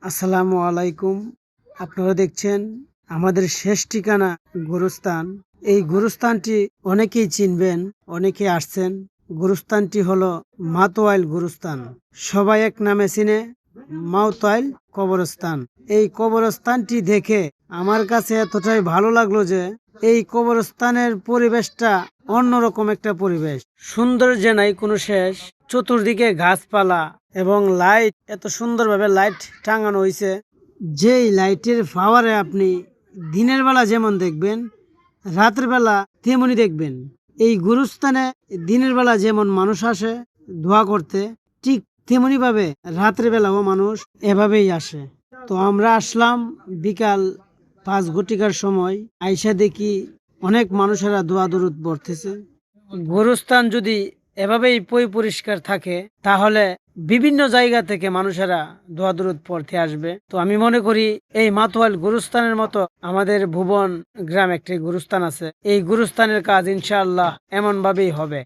আসসালামু আলাইকুম। আপনারা দেখছেন আমাদের শেষ ঠিকানা গুরুস্থান। এই গুরুস্থানটি অনেকেই চিনবেন, অনেকে আসছেন। গুরুস্থানটি হলো মাতোয়াইল গুরুস্থান। সবাই এক নামে চিনে, মাতোয়াইল কবরস্থান। এই কবরস্থানটি দেখে আমার কাছে এতটাই ভালো লাগলো যে এই কবরস্থানের পরিবেশটা অন্যরকম একটা পরিবেশ। সৌন্দর্যে নাই কোনো শেষ। চতুর্দিকে গাছপালা এবং লাইট, এত সুন্দরভাবে লাইট টাঙানো হয়েছে। যেই লাইটের পাওয়ারে আপনি দিনের বেলা যেমন দেখবেন, রাতের বেলা তেমনই দেখবেন। এই গুরুস্থানে দিনের বেলা যেমন মানুষ আসে দোয়া করতে, ঠিক তেমনি ভাবে রাতের বেলাও মানুষ এভাবেই আসে। তো আমরা আসলাম বিকাল 5 ঘটিকার সময়। আইসা দেখি অনেক মানুষেরা দোয়া দরুদ পড়তেছে। গোরস্থান যদি এভাবেই পরিষ্কার থাকে তাহলে বিভিন্ন জায়গা থেকে মানুষেরা দোয়া দরুদ পড়তে আসবে। তো আমি মনে করি এই মাতোয়াইল গুরুস্থানের মতো আমাদের ভুবন গ্রাম একটি গুরুস্থান আছে। এই গুরুস্থানের কাজ ইনশাআল্লাহ এমন ভাবেই হবে।